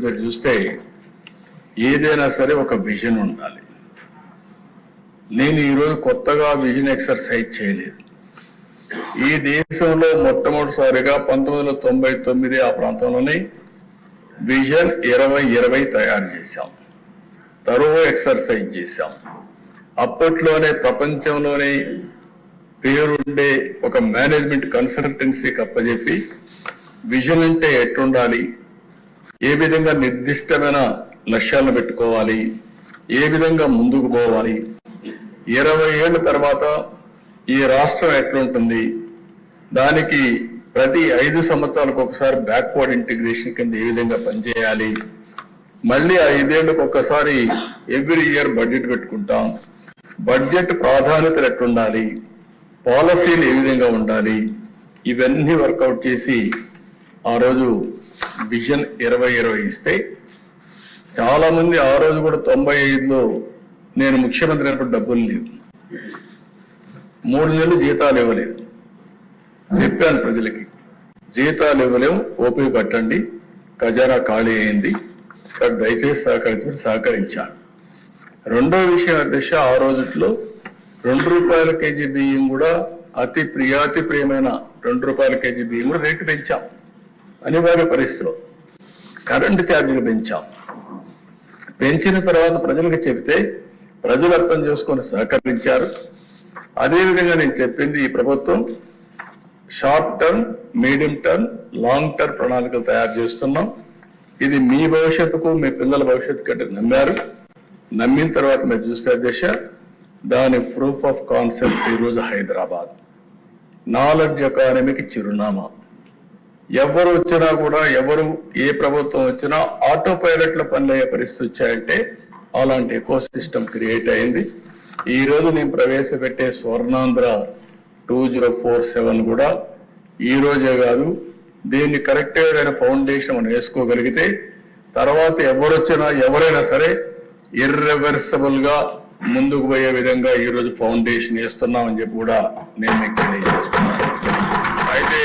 మీరు చూస్తే ఏదైనా సరే ఒక విజన్ ఉండాలి. నేను ఈరోజు కొత్తగా విజన్ ఎక్సర్సైజ్ చేయలేదు. ఈ దేశంలో మొట్టమొదటిసారిగా 1999 ఆ ప్రాంతంలోనే విజన్ 2020 తయారు చేశాం. తరువు ఎక్సర్సైజ్ చేశాం. అప్పట్లోనే ప్రపంచంలోనే పేరుండే ఒక మేనేజ్మెంట్ కన్సల్టెన్సీకి అప్పచెప్పి విజన్ అంటే ఎట్లుండాలి, ఏ విధంగా నిర్దిష్టమైన లక్ష్యాలను పెట్టుకోవాలి, ఏ విధంగా ముందుకు పోవాలి, 20 ఏళ్ల తర్వాత ఈ రాష్ట్రం ఎట్లుంటుంది, దానికి ప్రతి 5 సంవత్సరాలకు ఒకసారి బ్యాక్వర్డ్ ఇంటిగ్రేషన్ కింద ఏ విధంగా పనిచేయాలి, మళ్ళీ 5 ఏళ్లకు ఒక్కసారి ఎవ్రీ ఇయర్ బడ్జెట్ పెట్టుకుంటాం, బడ్జెట్ ప్రాధాన్యతలు ఎట్లుండాలి, పాలసీలు ఏ విధంగా ఉండాలి, ఇవన్నీ వర్కౌట్ చేసి ఆ రోజు విజన్ 2020 ఇస్తే చాలా మంది ఆ రోజు కూడా 95లో నేను ముఖ్యమంత్రి అయినప్పుడు డబ్బులు లేవు, 3 నెలలు జీతాలు ఇవ్వలేదు. చెప్పాను ప్రజలకి, జీతాలు ఇవ్వలేము, ఓపిక పట్టండి, ఖజానా ఖాళీ అయింది, దయచేసి సహకరించాను. రెండో విషయం అధ్యక్ష, ఆ రోజుట్లో ₹2 కేజీ బియ్యం కూడా అతి ప్రియమైన ₹2 కేజీ బియ్యం కూడా రేటు పెంచాం. అనివార్య పరిస్థితిలో కరెంటు ఛార్జీలు పెంచాం. పెంచిన తర్వాత ప్రజలకు చెబితే ప్రజలు అర్థం చేసుకొని సహకరించారు. అదేవిధంగా నేను చెప్పింది, ఈ ప్రభుత్వం short term, medium term, long term ప్రణాళికలు తయారు చేస్తున్నాం. ఇది మీ భవిష్యత్తుకు, మీ పిల్లల భవిష్యత్తు కంటే నమ్మారు. నమ్మిన తర్వాత మీరు చూస్తే అధ్యక్ష, దాని ప్రూఫ్ ఆఫ్ కాన్సెప్ట్ ఈరోజు హైదరాబాద్ నాలెడ్జ్ ఎకానమీకి చిరునామా. ఎవరు వచ్చినా కూడా, ఎవరు ఏ ప్రభుత్వం వచ్చినా ఆటో పైలట్ లో పనులయ్యే పరిస్థితి వచ్చాయంటే అలాంటి ఎకో సిస్టమ్ క్రియేట్ అయింది. ఈ రోజు నేను ప్రవేశపెట్టే స్వర్ణాంధ్ర 2047 కూడా ఈ రోజే కాదు, దీన్ని కరెక్ట్ అయిన ఫౌండేషన్ మనం వేసుకోగలిగితే తర్వాత ఎవరొచ్చినా ఎవరైనా సరే ఇర్రివర్సిబుల్ గా ముందుకు పోయే విధంగా ఈ రోజు ఫౌండేషన్ వేస్తున్నామని చెప్పి కూడా నేను మీకు తెలియజేస్తున్నాను. అయితే